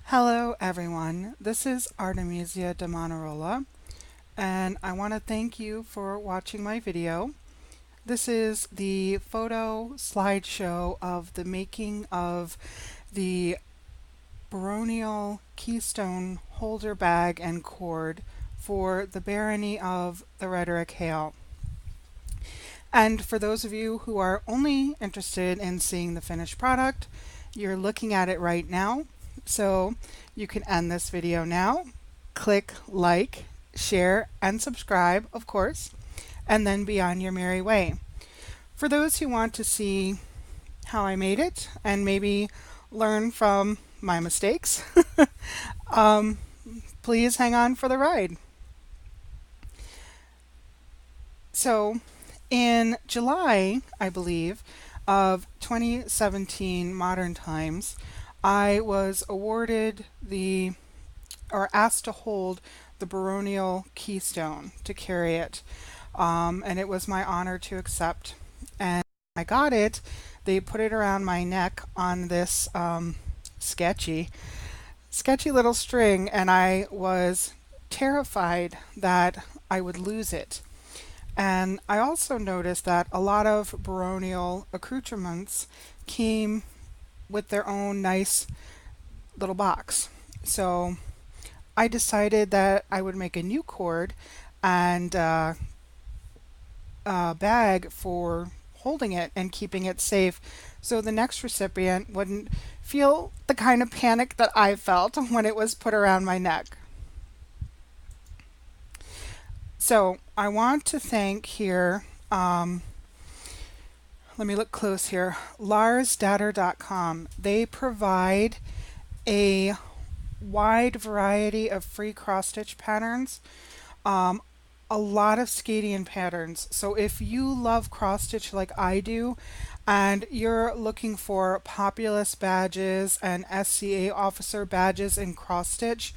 Hello everyone, this is Artemisia de Monarola, and I want to thank you for watching my video. This is the photo slideshow of the making of the Baronial Keystone holder bag and cord for the Barony of the Rhetoric Hale. And for those of you who are only interested in seeing the finished product, you're looking at it right now. So you can end this video now, click like, share, and subscribe, of course, and then be on your merry way. For those who want to see how I made it and maybe learn from my mistakes, um, please hang on for the ride. So in July, I believe, of 2017 modern times, I was awarded or asked to hold the Baronial Keystone to carry it. And it was my honor to accept. And I got it. They put it around my neck on this sketchy little string, and I was terrified that I would lose it. And I also noticed that a lot of baronial accoutrements came with their own nice little box. So I decided that I would make a new cord and a bag for holding it and keeping it safe so the next recipient wouldn't feel the kind of panic that I felt when it was put around my neck. So I want to thank here, let me look close here, larsdatter.com. They provide a wide variety of free cross-stitch patterns, a lot of Scadian patterns. So if you love cross-stitch like I do, and you're looking for populous badges and SCA officer badges in cross-stitch,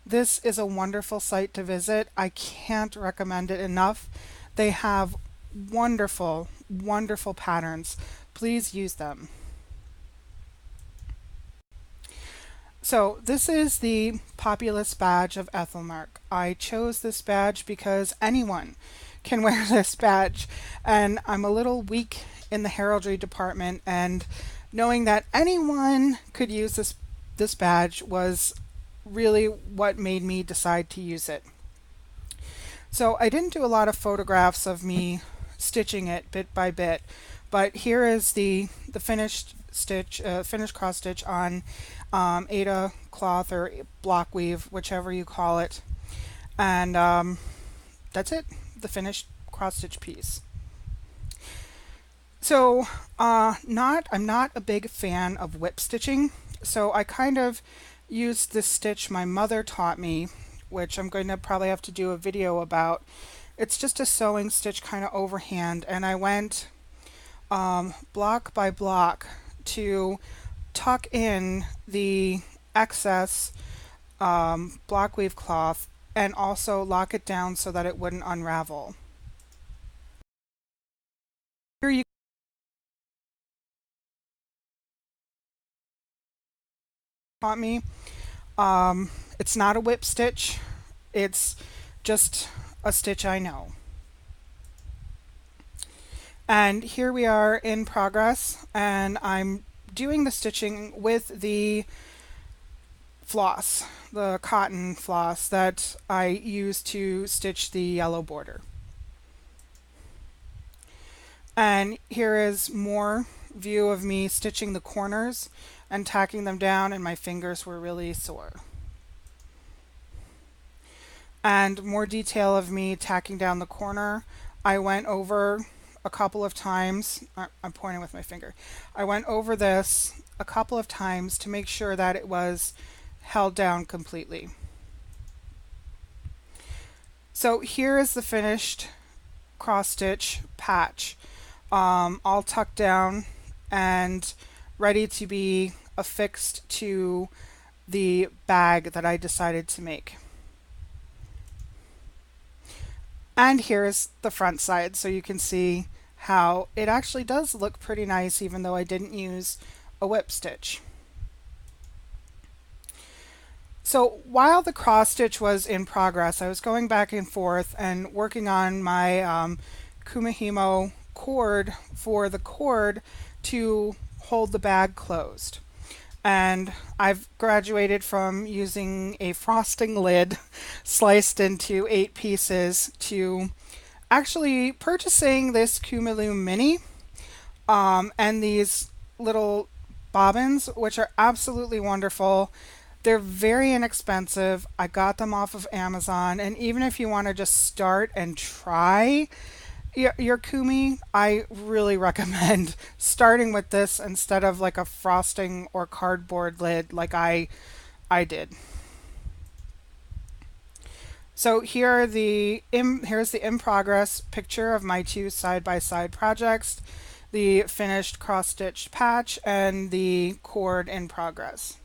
this is a wonderful site to visit. I can't recommend it enough. They have wonderful, wonderful patterns. Please use them. So this is the Populous badge of Ethelmark. I chose this badge because anyone can wear this badge, and I'm a little weak in the heraldry department, and knowing that anyone could use this badge was really what made me decide to use it. So I didn't do a lot of photographs of me stitching it bit by bit, but here is the finished stitch, finished cross stitch on Aida cloth or block weave, whichever you call it, and that's it, the finished cross stitch piece. So I'm not a big fan of whip stitching, so I kind of used this stitch my mother taught me, which I'm going to probably have to do a video about. It's just a sewing stitch kind of overhand, and I went block by block to tuck in the excess block weave cloth and also lock it down so that it wouldn't unravel. Here you taught me. It's not a whip stitch, it's just a stitch I know. And here we are in progress, and I'm doing the stitching with the floss, the cotton floss that I use to stitch the yellow border. And here is more view of me stitching the corners and tacking them down, and my fingers were really sore. And more detail of me tacking down the corner. I went over a couple of times. I'm pointing with my finger. I went over this a couple of times to make sure that it was held down completely. So here is the finished cross stitch patch, all tucked down and ready to be affixed to the bag that I decided to make. And here's the front side, so you can see how it actually does look pretty nice even though I didn't use a whip stitch. So while the cross stitch was in progress, I was going back and forth and working on my Kumihimo cord for the cord to hold the bag closed. And I've graduated from using a frosting lid sliced into 8 pieces to actually purchasing this Kumiloom Mini and these little bobbins, which are absolutely wonderful. They're very inexpensive. I got them off of Amazon, and even if you want to just start and try your kumi, I really recommend starting with this instead of like a frosting or cardboard lid like I did. So here's the in progress picture of my 2 side-by-side projects, the finished cross-stitched patch and the cord in progress.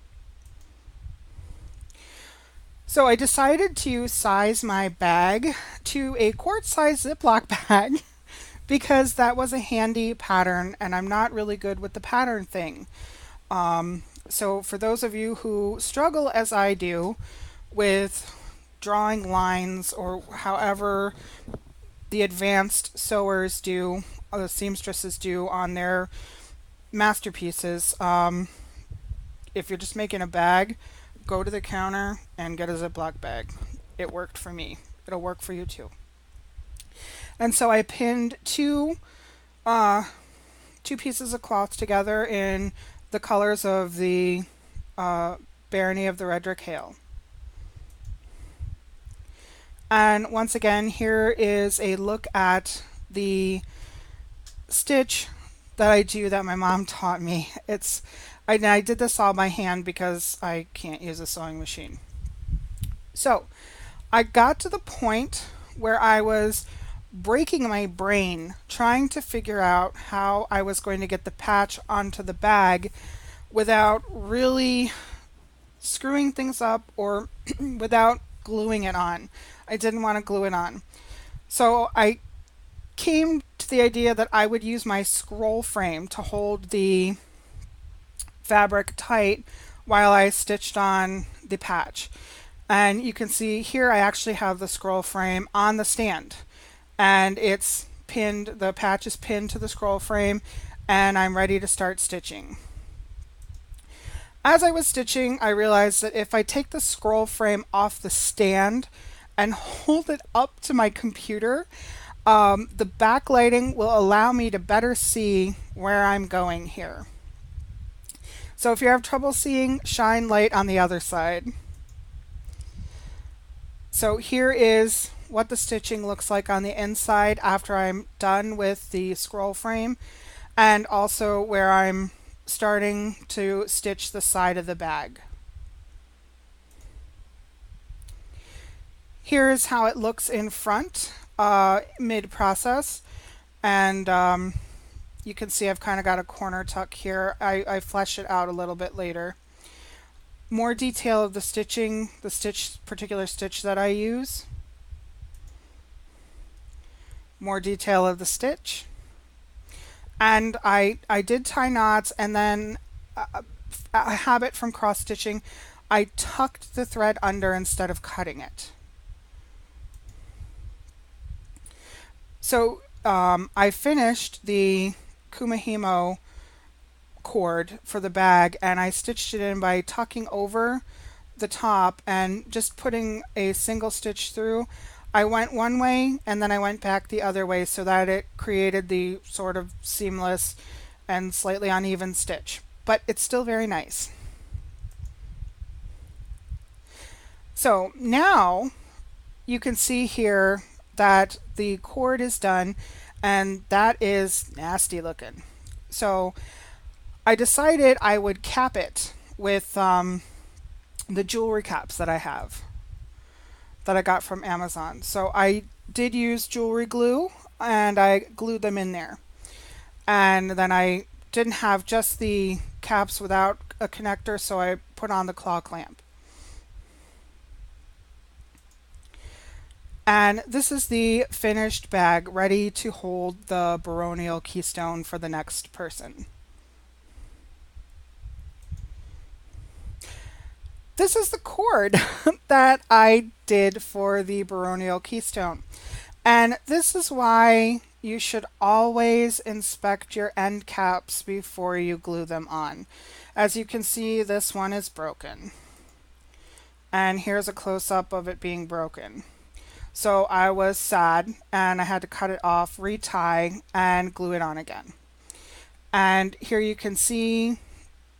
So I decided to size my bag to a quart-size Ziploc bag because that was a handy pattern and I'm not really good with the pattern thing. So for those of you who struggle as I do with drawing lines or however the advanced sewers do, or the seamstresses do on their masterpieces, if you're just making a bag, go to the counter and get a Ziploc bag. It worked for me. It'll work for you too. And so I pinned two pieces of cloth together in the colors of the Barony of the Redrick Hale. And once again, here is a look at the stitch that I do that my mom taught me. I did this all by hand because I can't use a sewing machine. So I got to the point where I was breaking my brain trying to figure out how I was going to get the patch onto the bag without really screwing things up or without gluing it on. I didn't want to glue it on. So I came to the idea that I would use my scroll frame to hold the fabric tight while I stitched on the patch. And you can see here I actually have the scroll frame on the stand and it's pinned, the patch is pinned to the scroll frame and I'm ready to start stitching. As I was stitching, I realized that if I take the scroll frame off the stand and hold it up to my computer, the backlighting will allow me to better see where I'm going here. So if you have trouble seeing, shine light on the other side. So here is what the stitching looks like on the inside after I'm done with the scroll frame, and also where I'm starting to stitch the side of the bag. Here's how it looks in front mid-process, and you can see I've kind of got a corner tuck here. I flesh it out a little bit later. More detail of the stitching, the particular stitch that I use. More detail of the stitch. And I did tie knots, and then a habit from cross stitching, I tucked the thread under instead of cutting it. So I finished the Kumihimo cord for the bag and I stitched it in by tucking over the top and just putting a single stitch through. I went one way and then I went back the other way so that it created the sort of seamless and slightly uneven stitch, but it's still very nice. So now you can see here that the cord is done and that is nasty looking. So I decided I would cap it with the jewelry caps that I have that I got from Amazon. So I did use jewelry glue and I glued them in there. And then I didn't have just the caps without a connector, so I put on the claw clamp. And this is the finished bag ready to hold the Baronial Keystone for the next person. this is the cord that I did for the Baronial Keystone. And this is why you should always inspect your end caps before you glue them on. As you can see, this one is broken. And here's a close-up of it being broken. So I was sad and I had to cut it off, retie, and glue it on again. And here you can see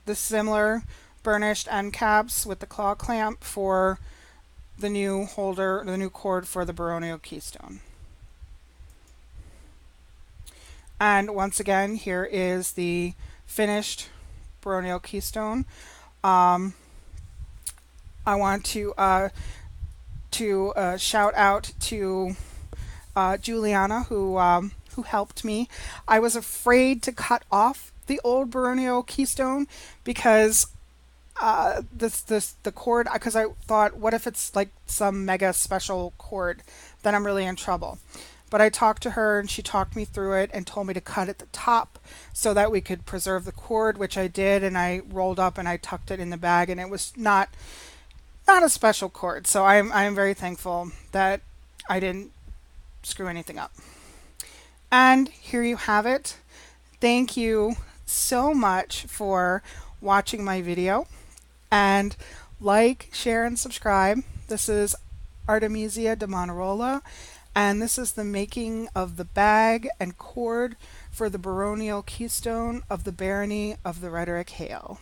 the similar burnished end caps with the claw clamp for the new holder, the new cord for the Baronial Keystone. And once again, here is the finished Baronial Keystone. I want to shout out to Juliana who helped me. I was afraid to cut off the old Baronial Keystone because the cord, because I thought, what if it's like some mega special cord, then I'm really in trouble. But I talked to her and she talked me through it and told me to cut at the top so that we could preserve the cord, which I did, and I rolled up and I tucked it in the bag, and it was not a special cord. So I'm very thankful that I didn't screw anything up. And here you have it. Thank you so much for watching my video, and like, share, and subscribe. This is Artemisia de Manarola, and this is the making of the bag and cord for the Baronial Keystone of the Barony of the Rhetoric Hale.